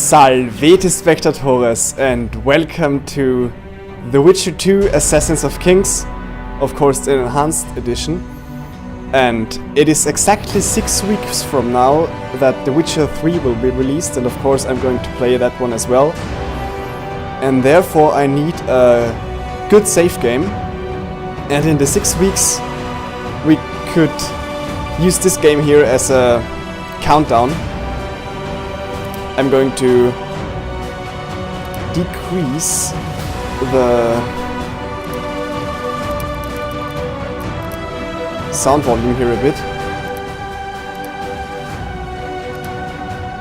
Salvete Spectatores, and welcome to The Witcher 2 Assassins of Kings, of course the enhanced edition. And it is exactly 6 weeks from now that The Witcher 3 will be released, and of course I'm going to play that one as well. And therefore I need a good save game, and in the 6 weeks we could use this game here as a countdown. I'm going to decrease the sound volume here a bit.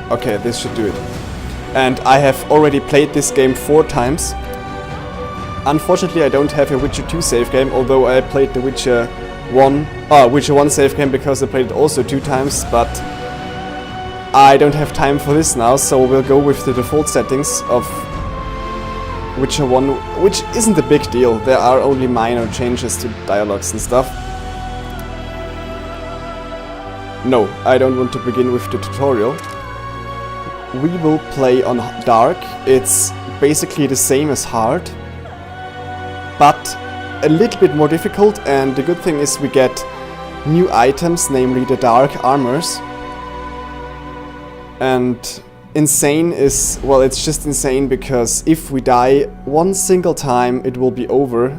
Okay, this should do it. And I have already played this game 4 times. Unfortunately, I don't have a Witcher 2 save game, although I played the Witcher 1 save game because I played it also 2 times, but I don't have time for this now, so we'll go with the default settings of Witcher 1, which isn't a big deal. There are only minor changes to dialogues and stuff. No, I don't want to begin with the tutorial. We will play on Dark. It's basically the same as Hard, but a little bit more difficult, and the good thing is we get new items, namely the Dark Armors. And insane is, well, it's just insane because if we die one single time it will be over,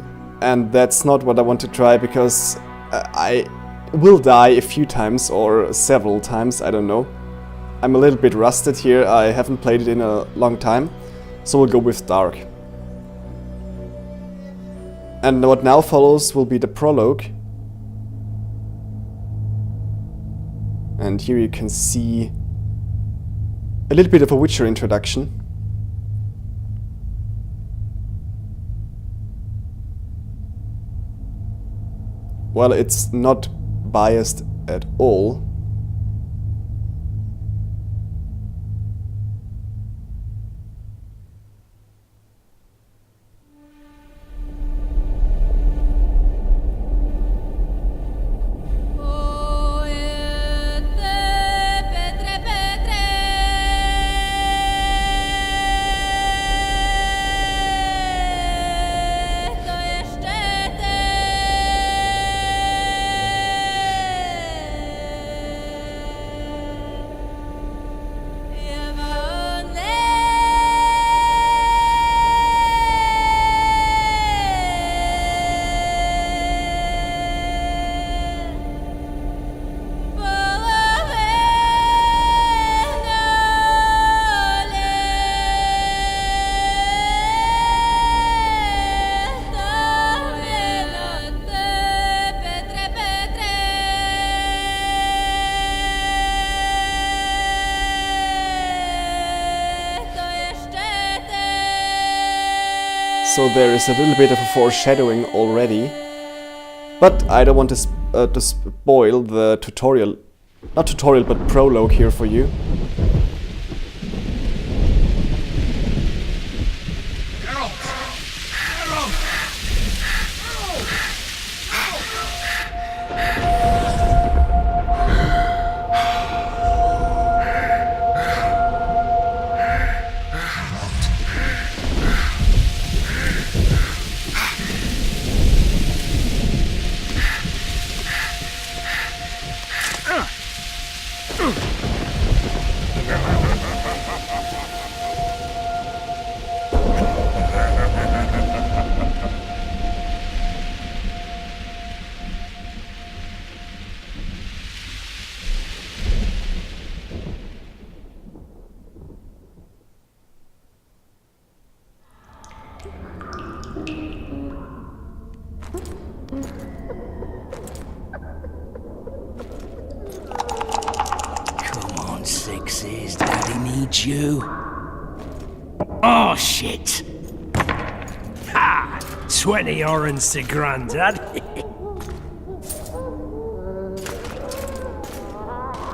and that's not what I want to try, because I will die a few times or several times, I don't know. I'm a little bit rusted here, I haven't played it in a long time, so we'll go with Dark. And what now follows will be the prologue. And here you can see a little bit of a Witcher introduction. Well, it's not biased at all. So there is a little bit of a foreshadowing already, but I don't want to spoil the tutorial, not tutorial but prologue here for you. Sixes, Daddy needs you. Oh, shit. Ha! 20 orange to Grandad.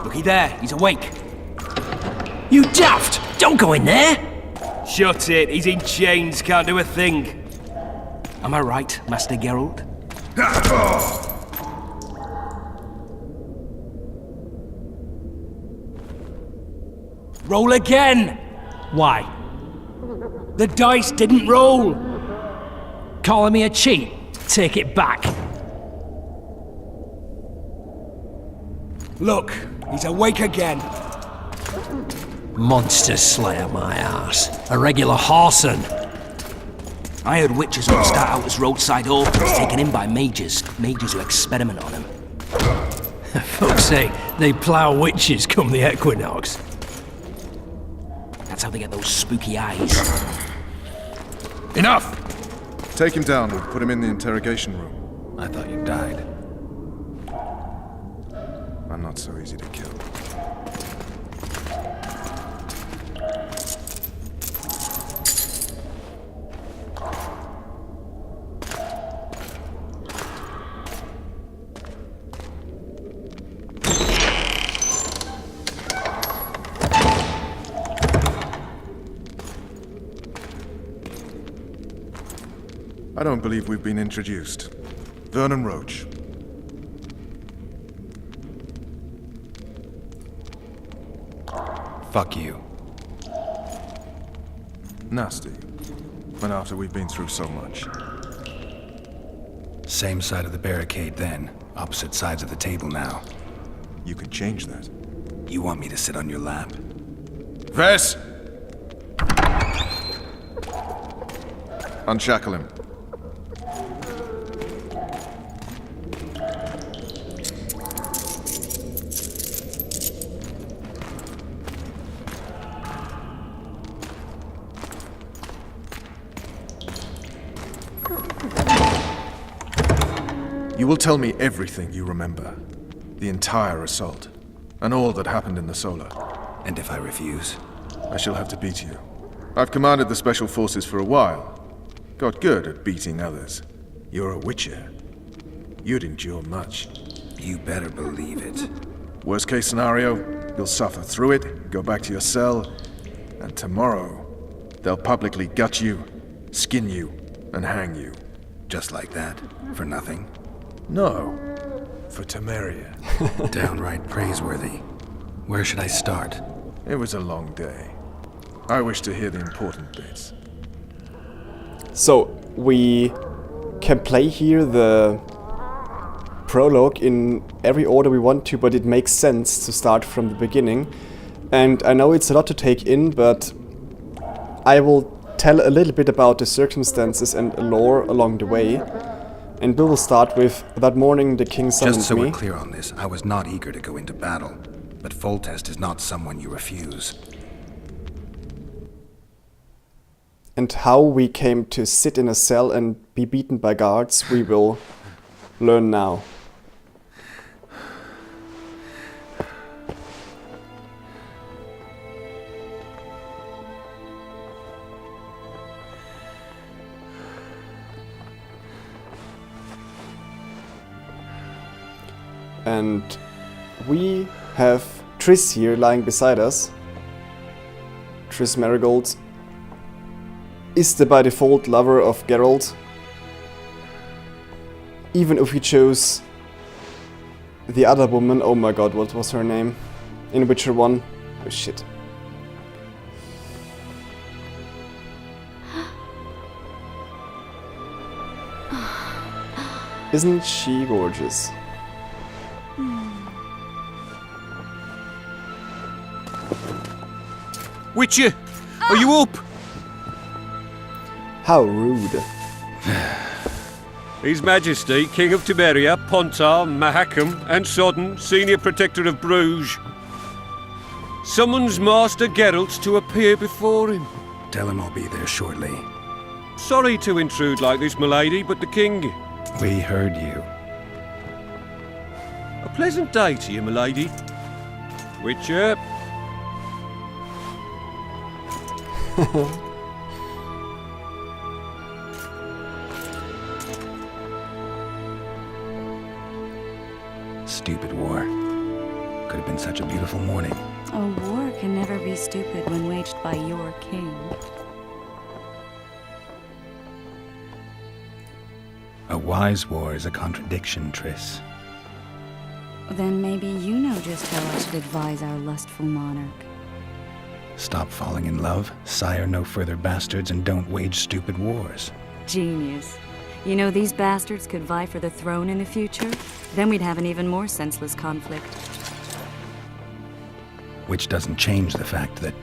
Looky there, he's awake. You daft! Don't go in there! Shut it, he's in chains, can't do a thing. Am I right, Master Geralt? Roll again! Why? The dice didn't roll! Calling me a cheat? Take it back. Look, he's awake again. Monster slayer, my ass. A regular whoreson. I heard witches would start out as roadside orphans taken in by mages. Mages who experiment on them. Fuck's sake, they plough witches come the equinox. That's how they get those spooky eyes. Enough! Take him down and put him in the interrogation room. I thought you died. I'm not so easy to kill. I don't believe we've been introduced. Vernon Roach. Fuck you. Nasty. But after we've been through so much. Same side of the barricade then. Opposite sides of the table now. You can change that. You want me to sit on your lap? Vess! Unshackle him. You will tell me everything you remember. The entire assault. And all that happened in the Solar. And if I refuse? I shall have to beat you. I've commanded the Special Forces for a while. Got good at beating others. You're a Witcher. You'd endure much. You better believe it. Worst case scenario, you'll suffer through it, go back to your cell, and tomorrow, they'll publicly gut you, skin you, and hang you. Just like that? For nothing? No. For Temeria. Downright praiseworthy. Where should I start? It was a long day. I wish to hear the important bits. So, we can play here the prologue in every order we want to, but it makes sense to start from the beginning. And I know it's a lot to take in, but I will tell a little bit about the circumstances and lore along the way. And we will start with, that morning the king summoned me. Just so we're clear on this, I was not eager to go into battle. But Foltest is not someone you refuse. And how we came to sit in a cell and be beaten by guards, we will learn now. And we have Triss here lying beside us. Triss Marigold is the by default lover of Geralt. Even if we chose the other woman, oh my god, what was her name? In Witcher 1? Oh shit. Isn't she gorgeous? Witcher, are you up? How rude. His Majesty, King of Temeria, Pontar, Mahakam, and Sodden, Senior Protector of Bruges, summons Master Geralt to appear before him. Tell him I'll be there shortly. Sorry to intrude like this, milady, but the King... We heard you. A pleasant day to you, milady. Witcher. Stupid war. Could have been such a beautiful morning. A war can never be stupid when waged by your king. A wise war is a contradiction, Triss. Then maybe you know just how I should advise our lustful monarch. Stop falling in love, sire no further bastards, and don't wage stupid wars. Genius. You know, these bastards could vie for the throne in the future? Then we'd have an even more senseless conflict. Which doesn't change the fact that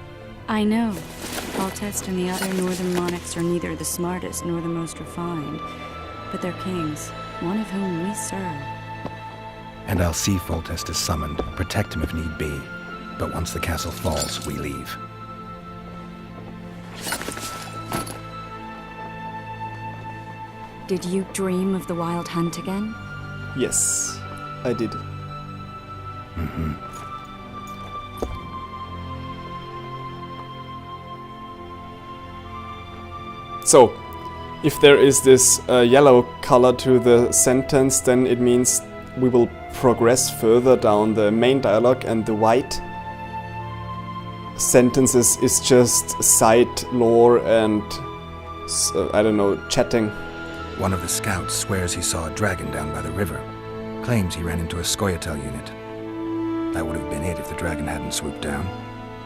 I know. Foltest and the other northern monarchs are neither the smartest nor the most refined. But they're kings, one of whom we serve. And I'll see Foltest is summoned, protect him if need be. But once the castle falls, we leave. Did you dream of the wild hunt again? Yes, I did. So, if there is this yellow color to the sentence, then it means we will progress further down the main dialogue, and the white sentences is just side lore and, I don't know, chatting. One of the scouts swears he saw a dragon down by the river. Claims he ran into a Scoia'tael unit. That would have been it if the dragon hadn't swooped down.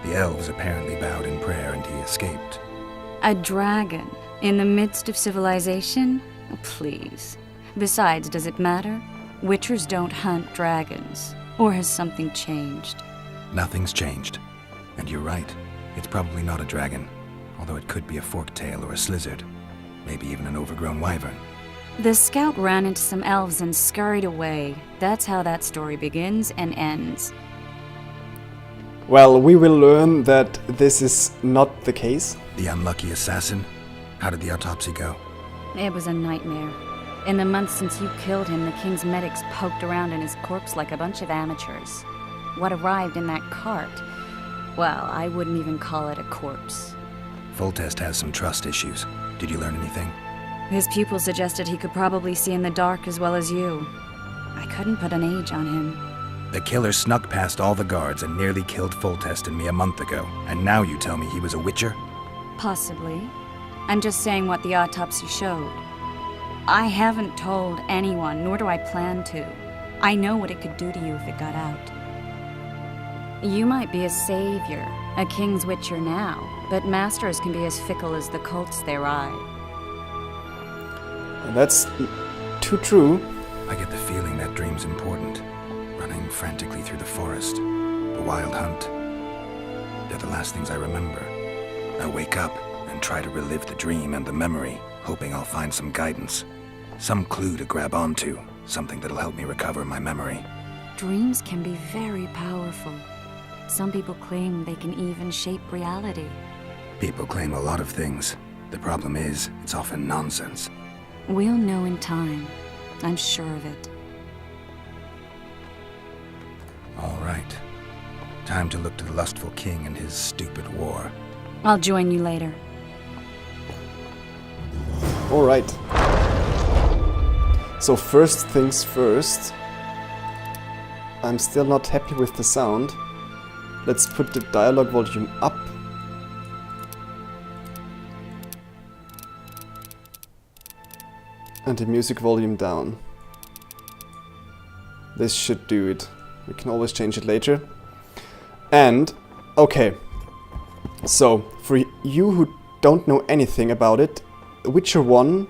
The elves apparently bowed in prayer and he escaped. A dragon? In the midst of civilization? Oh, please. Besides, does it matter? Witchers don't hunt dragons. Or has something changed? Nothing's changed. And you're right. It's probably not a dragon. Although it could be a forktail or a slizzard. Maybe even an overgrown wyvern. The scout ran into some elves and scurried away. That's how that story begins and ends. Well, we will learn that this is not the case. The unlucky assassin? How did the autopsy go? It was a nightmare. In the months since you killed him, the king's medics poked around in his corpse like a bunch of amateurs. What arrived in that cart? Well, I wouldn't even call it a corpse. Foltest has some trust issues. Did you learn anything? His pupil suggested he could probably see in the dark as well as you. I couldn't put an age on him. The killer snuck past all the guards and nearly killed Foltest and me a month ago. And now you tell me he was a witcher? Possibly. I'm just saying what the autopsy showed. I haven't told anyone, nor do I plan to. I know what it could do to you if it got out. You might be a savior, a king's witcher now, but masters can be as fickle as the colts they ride. That's too true. I get the feeling that dream's important. Running frantically through the forest, the wild hunt. They're the last things I remember. I wake up and try to relive the dream and the memory, hoping I'll find some guidance. Some clue to grab onto, something that'll help me recover my memory. Dreams can be very powerful. Some people claim they can even shape reality. People claim a lot of things. The problem is, it's often nonsense. We'll know in time. I'm sure of it. All right. Time to look to the lustful king and his stupid war. I'll join you later. Alright. So first things first. I'm still not happy with the sound. Let's put the dialogue volume up. And the music volume down. This should do it. We can always change it later. And, okay. So, for you who don't know anything about it, The Witcher 1,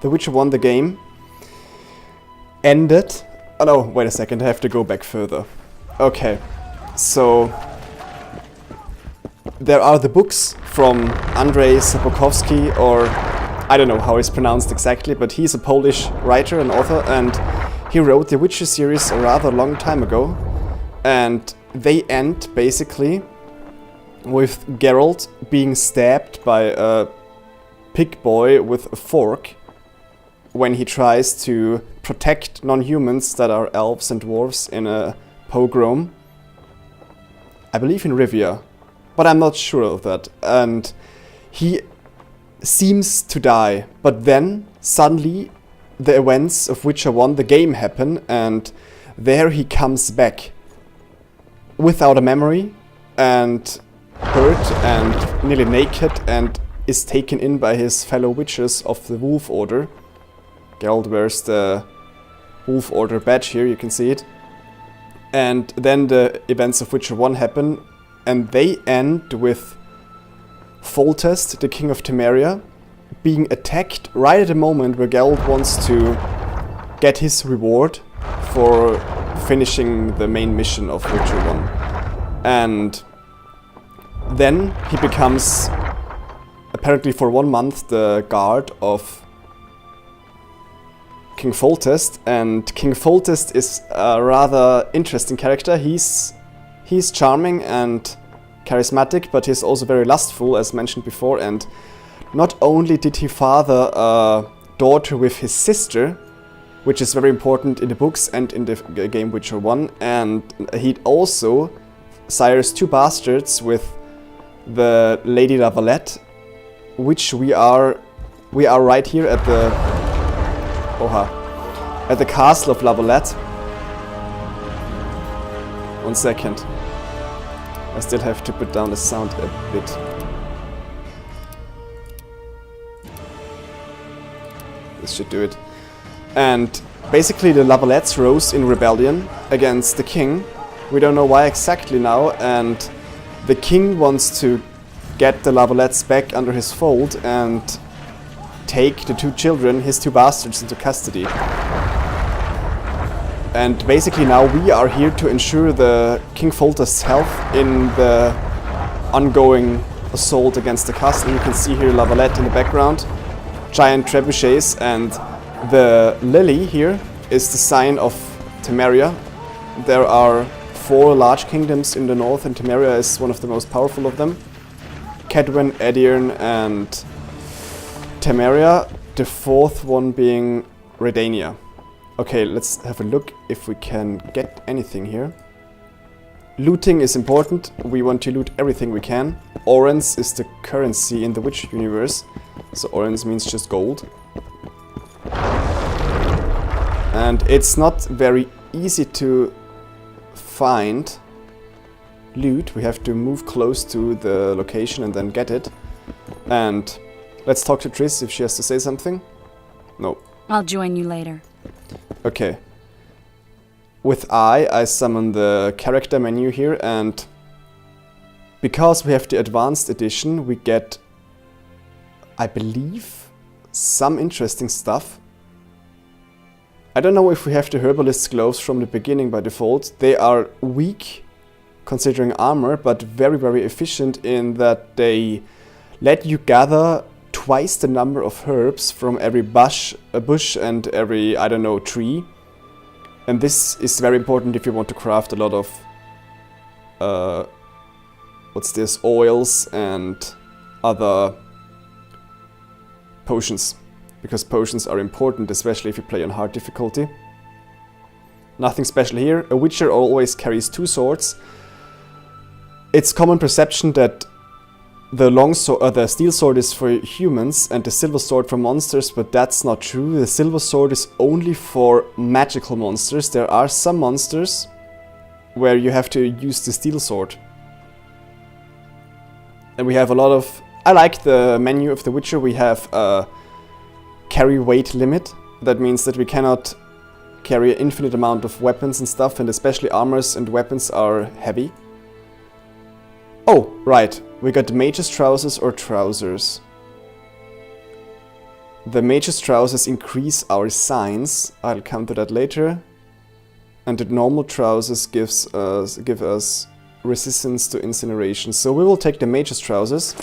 the game, ended... Oh no, wait a second, I have to go back further. Okay, so... There are the books from Andrzej Sapkowski, or... I don't know how it's pronounced exactly, but he's a Polish writer and author, and he wrote the Witcher series a rather long time ago. And they end, basically, with Geralt being stabbed by a pig boy with a fork when he tries to protect non-humans that are elves and dwarves in a pogrom. I believe in Rivia, but I'm not sure of that. And he seems to die, but then suddenly the events of Witcher 1, the game, happen, and there he comes back without a memory and hurt and nearly naked, and is taken in by his fellow witches of the Wolf Order. Geralt wears the Wolf Order badge here, you can see it. And then the events of Witcher 1 happen, and they end with Foltest, the king of Temeria, being attacked right at the moment where Geralt wants to get his reward for finishing the main mission of Witcher 1. And then he becomes, apparently for 1 month, the guard of King Foltest. And King Foltest is a rather interesting character. He's charming and charismatic, but he's also very lustful, as mentioned before. And not only did he father a daughter with his sister, which is very important in the books and in the game Witcher 1, and he also sires 2 bastards with the Lady Lavalette, which we are right here at the castle of Lavalette. 1 second. I still have to put down the sound a bit. This should do it. And basically the Lavalettes rose in rebellion against the king. We don't know why exactly now, and the king wants to get the Lavalettes back under his fold and take the 2 children, his 2 bastards, into custody. And basically now we are here to ensure the King Foltest's health in the ongoing assault against the castle. You can see here Lavalette in the background, giant trebuchets, and the lily here is the sign of Temeria. There are 4 large kingdoms in the north, and Temeria is one of the most powerful of them. Cadwin, Edirne, and Temeria, the 4th one being Redania. Okay, let's have a look if we can get anything here. Looting is important. We want to loot everything we can. Orens is the currency in the Witcher universe, so Orens means just gold. And it's not very easy to find loot. We have to move close to the location and then get it. And let's talk to Triss if she has to say something. No. I'll join you later. Okay. With I summon the character menu here, and because we have the advanced edition, we get, I believe, some interesting stuff. I don't know if we have the Herbalist's gloves from the beginning by default. They are weak considering armor, but very, very efficient in that they let you gather twice the number of herbs from every bush and every, I don't know, tree. And this is very important if you want to craft a lot of oils and other potions. Because potions are important, especially if you play on hard difficulty. Nothing special here. A Witcher always carries 2 swords. It's common perception that the steel sword is for humans and the silver sword for monsters, but that's not true. The silver sword is only for magical monsters. There are some monsters where you have to use the steel sword. And we have a lot of... I like the menu of The Witcher. We have a carry weight limit. That means that we cannot carry an infinite amount of weapons and stuff, and especially armors and weapons are heavy. Oh, right. We got the Mage's Trousers or Trousers. The Mage's Trousers increase our signs. I'll come to that later. And the normal Trousers give us resistance to incineration. So we will take the Mage's Trousers,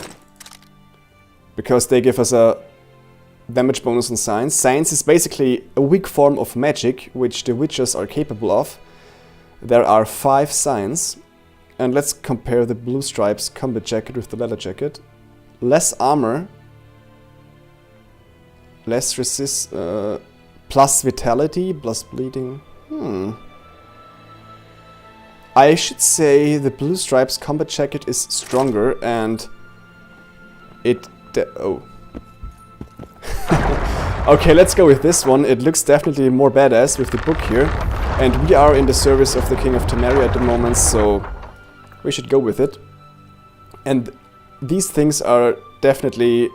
because they give us a damage bonus on Science. Science is basically a weak form of magic, which the Witchers are capable of. There are 5 signs. And let's compare the Blue Stripes combat jacket with the leather jacket. Less armor. Less resist... plus vitality, plus bleeding. I should say the Blue Stripes combat jacket is stronger, and it... oh. Okay, let's go with this one. It looks definitely more badass with the book here. And we are in the service of the King of Temeria at the moment, so we should go with it. And these things are definitely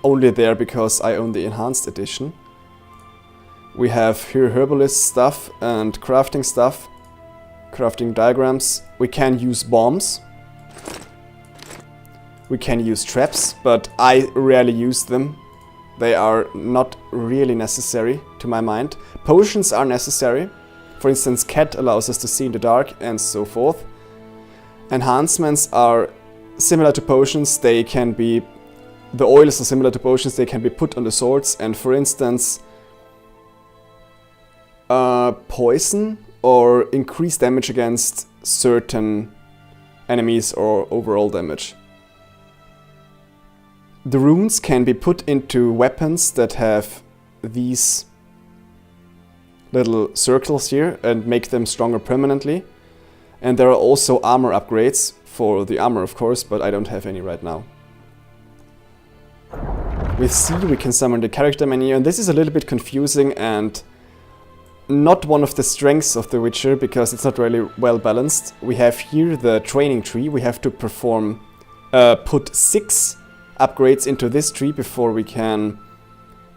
only there because I own the enhanced edition. We have here herbalist stuff and crafting stuff. Crafting diagrams. We can use bombs. We can use traps, but I rarely use them. They are not really necessary, to my mind. Potions are necessary. For instance, Cat allows us to see in the dark, and so forth. Enhancements are similar to potions. They can be... The oils are similar to potions. They can be put on the swords, and for instance... poison or increased damage against certain enemies or overall damage. The runes can be put into weapons that have these little circles here and make them stronger permanently. And there are also armor upgrades for the armor, of course, but I don't have any right now. With C we can summon the character menu, and this is a little bit confusing and not one of the strengths of The Witcher because it's not really well balanced. We have here the training tree. We have to perform, put 6 upgrades into this tree before we can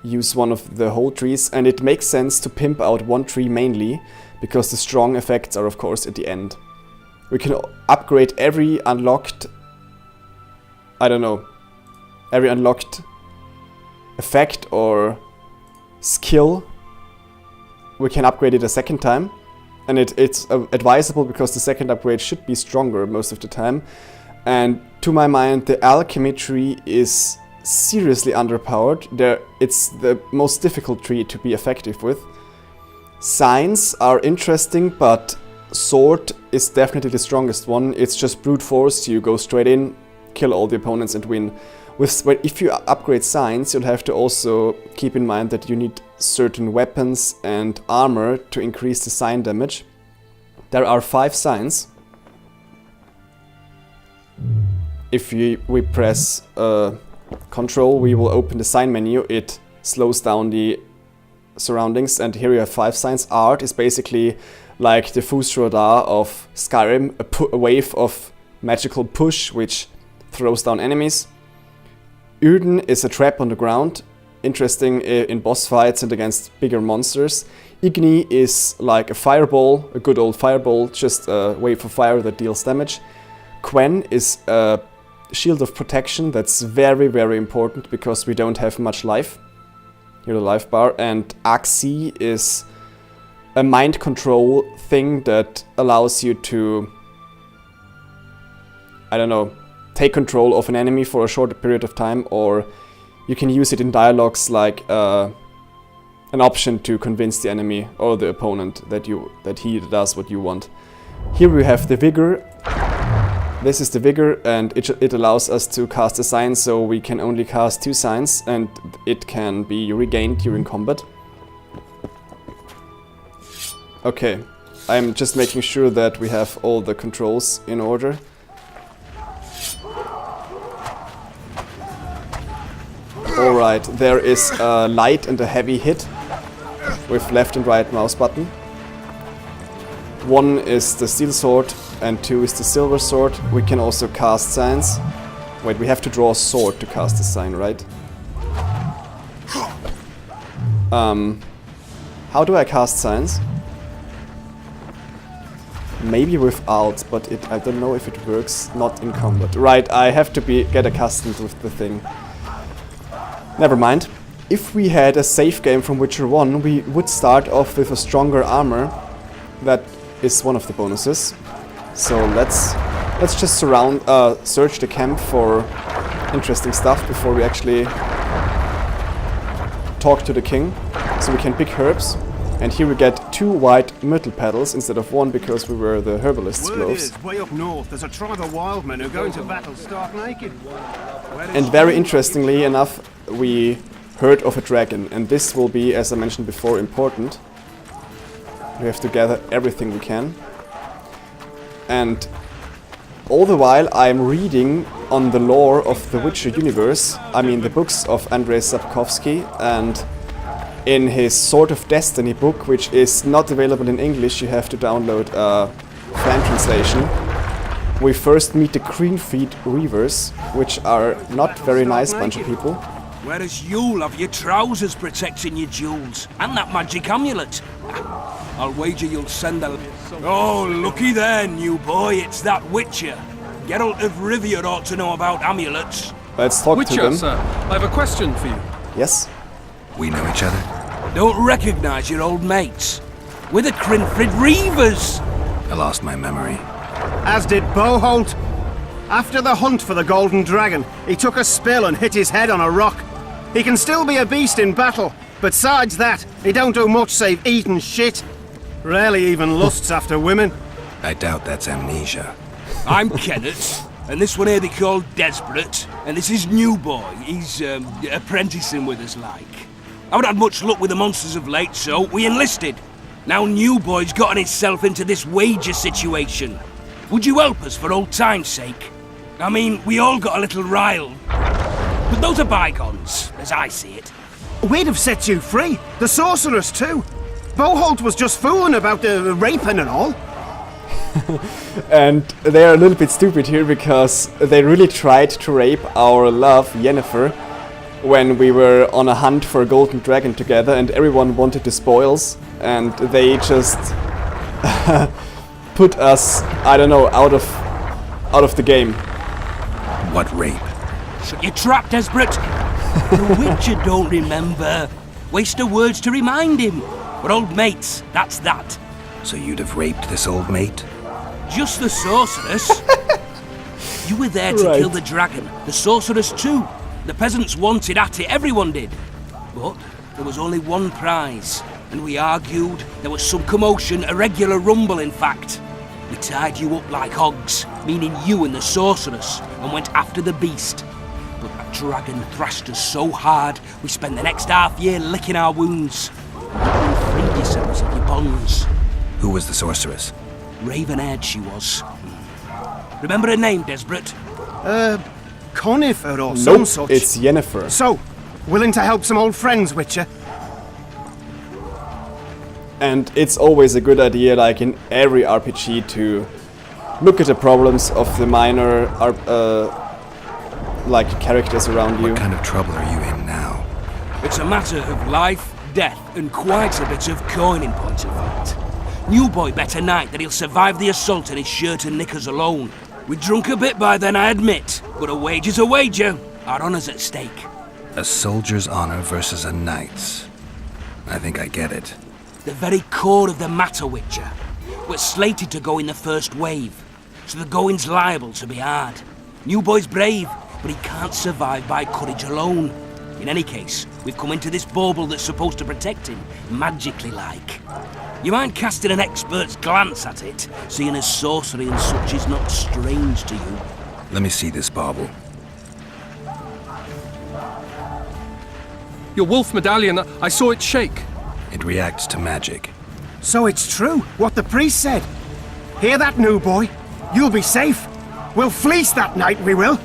use one of the whole trees, and it makes sense to pimp out one tree mainly because the strong effects are of course at the end. We can upgrade every unlocked, I don't know, every unlocked effect or skill. We can upgrade it a second time, and it's advisable because the second upgrade should be stronger most of the time. And to my mind, the alchemy tree is seriously underpowered. It's the most difficult tree to be effective with. Signs are interesting, but sword is definitely the strongest one. It's just brute force. You go straight in, kill all the opponents and win. If you upgrade signs, you'll have to also keep in mind that you need certain weapons and armor to increase the sign damage. There are 5 signs. If we press Control, we will open the sign menu. It slows down the surroundings, and here you have 5 signs. Art is basically like the Fus Rodar of Skyrim, a wave of magical push which throws down enemies. Uden is a trap on the ground, interesting in boss fights and against bigger monsters. Igni is like a fireball, a good old fireball, just a wave of fire that deals damage. Quen is a shield of protection that's very, very important because we don't have much life. Here the life bar. And Axi is a mind control thing that allows you to, I don't know, take control of an enemy for a short period of time, or you can use it in dialogues like an option to convince the enemy or the opponent that he does what you want. Here we have the Vigor. This is the Vigor, and it allows us to cast a sign, so we can only cast 2 signs, and it can be regained during combat. Okay, I'm just making sure that we have all the controls in order. Alright, there is a light and a heavy hit with left and right mouse button. 1 is the steel sword and 2 is the silver sword. We can also cast signs. Wait, we have to draw a sword to cast a sign, right? How do I cast signs? Maybe with Alt, but I don't know if it works not in combat. Right, I have to get accustomed with the thing. Never mind. If we had a save game from Witcher 1, we would start off with a stronger armor. That is one of the bonuses. So let's just search the camp for interesting stuff before we actually talk to the king. So we can pick herbs. And here we get 2 white myrtle petals instead of 1 because we wear the herbalist's gloves. Way up north, there's a tribe of wildmen who go into battle stark naked. And very interestingly enough, we heard of a dragon, and this will be, as I mentioned before, important. We have to gather everything we can. And all the while I'm reading on the lore of the Witcher universe, I mean the books of Andrzej Sapkowski, and in his Sword of Destiny book, which is not available in English, you have to download a fan translation. We first meet the Greenfeet Reavers, which are not very nice bunch of people. Whereas you'll have your trousers protecting your jewels, and that magic amulet. I'll wager you'll send a... Oh, looky there, new boy, it's that Witcher. Geralt of Rivia ought to know about amulets. Let's talk to Witcher, them. sir, I have a question for you. Yes? We know each other? Don't recognize your old mates. We're the Crinfrid Reavers. I lost my memory. As did Boholt. After the hunt for the Golden Dragon, he took a spill and hit his head on a rock. He can still be a beast in battle, but besides that, he don't do much save eat and shit. Rarely even lusts after women. I doubt that's amnesia. I'm Kenneth, and this one here they call Desperate, and this is New Boy. He's apprenticing with us like. I haven't had much luck with the monsters of late, so we enlisted. Now New Boy's gotten himself into this wager situation. Would you help us for old time's sake? I mean, we all got a little riled. But those are bygones, as I see it. We'd have set you free. The sorceress too. Boholt was just fooling about the raping and all. And they are a little bit stupid here because they really tried to rape our love, Yennefer, when we were on a hunt for a golden dragon together and everyone wanted the spoils and they just put us, I don't know, out of the game. What rape? Shut your trap, Desperate! The Witcher don't remember. Waste of words to remind him. We're old mates, that's that. So you'd have raped this old mate? Just the sorceress. You were there to kill the dragon, the sorceress too. The peasants wanted at it, everyone did. But there was only one prize, and we argued. There was some commotion, a regular rumble in fact. We tied you up like hogs, meaning you and the sorceress, and went after the beast. But that dragon thrashed us so hard, we spent the next half year licking our wounds. You freed yourselves of your bonds. Who was the sorceress? Raven-haired she was. Remember her name, Desperate? Conifer or some such. It's Yennefer. So, willing to help some old friends, Witcher? And it's always a good idea, like in every RPG, to look at the problems of the minor like characters around you. What kind of trouble are you in now? It's a matter of life, death, and quite a bit of coin in point of fact. New Boy bet tonight that he'll survive the assault in his shirt and knickers alone. We drunk a bit by then, I admit, but a wager's a wager. Our honour's at stake. A soldier's honor versus a knight's. I think I get it. The very core of the matter, Witcher. We're slated to go in the first wave, so the going's liable to be hard. New Boy's brave, but he can't survive by courage alone. In any case, we've come into this bauble that's supposed to protect him, magically like. You mind casting an expert's glance at it, seeing as sorcery and such is not strange to you? Let me see this bauble. Your wolf medallion, I saw it shake. It reacts to magic. So it's true, what the priest said. Hear that, New Boy? You'll be safe. We'll fleece that night, we will.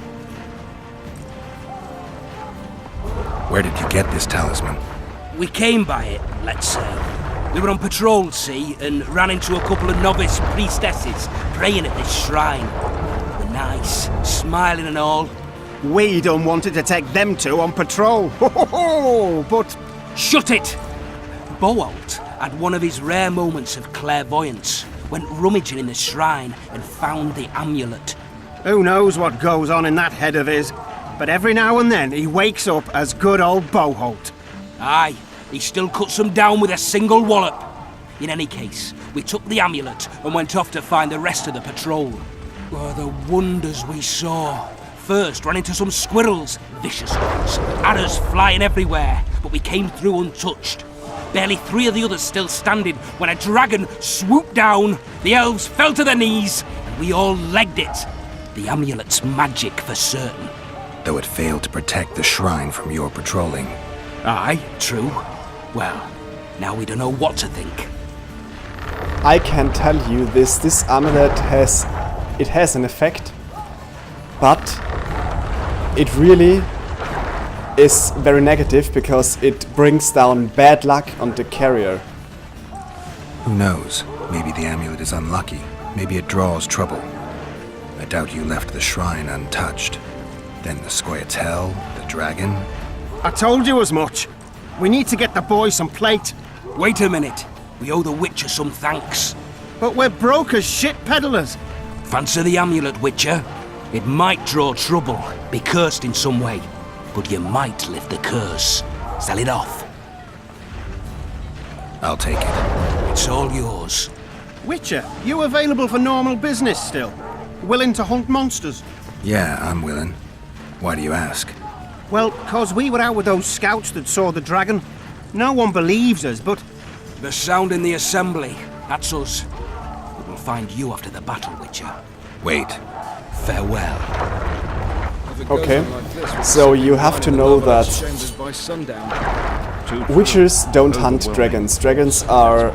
Where did you get this talisman? We came by it, let's say. We were on patrol, see, and ran into a couple of novice priestesses praying at this shrine. They were nice, smiling and all. We done wanted to take them two on patrol. But... Shut it! Boholt had one of his rare moments of clairvoyance, went rummaging in the shrine and found the amulet. who knows what goes on in that head of his, but every now and then he wakes up as good old Boholt. Aye, he still cuts them down with a single wallop. In any case, we took the amulet and went off to find the rest of the patrol. Oh, the wonders we saw. First, ran into some squirrels, vicious ones, arrows flying everywhere, but we came through untouched. Barely 3 of the others still standing when a dragon swooped down, the elves fell to their knees, and we all legged it. The amulet's magic for certain. Though it failed to protect the shrine from your patrolling. Aye, true. Well, now we don't know what to think. I can tell you this amulet has an effect, but it really is very negative because it brings down bad luck on the carrier. Who knows? Maybe the amulet is unlucky. Maybe it draws trouble. I doubt you left the shrine untouched. Then the Scoia'tael, the dragon. I told you as much. We need to get the boy some plate. Wait a minute. We owe the Witcher some thanks. But we're broke as shit peddlers. Fancy the amulet, Witcher. It might draw trouble, be cursed in some way, but you might lift the curse. Sell it off. I'll take it. It's all yours. Witcher, you available for normal business still? Willing to hunt monsters? Yeah, I'm willing. Why do you ask? Well, 'cause we were out with those scouts that saw the dragon. No one believes us, but The sound in the assembly. That's us. But we'll find you after the battle, Witcher. Wait. Farewell. Okay, so you have to know that Witchers don't hunt dragons. Dragons are...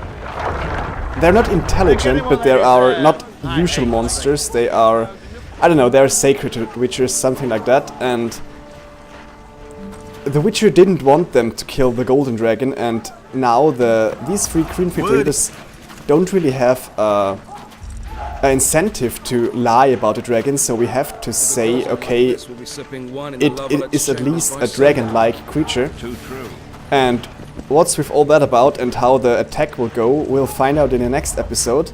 they're not intelligent, but they are not usual monsters. They are... I don't know, they're sacred to Witchers, something like that, and... the Witcher didn't want them to kill the golden dragon, and now these three Greenfield traders don't really have an incentive to lie about the dragon, so we have to say, okay, it is at least a dragon-like creature. And what's with all that about and how the attack will go, we'll find out in the next episode.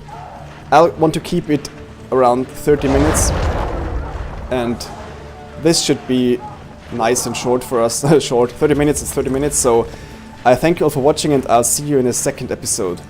I want to keep it around 30 minutes, and this should be nice and short for us. Short, 30 minutes is 30 minutes, so I thank you all for watching, and I'll see you in the second episode.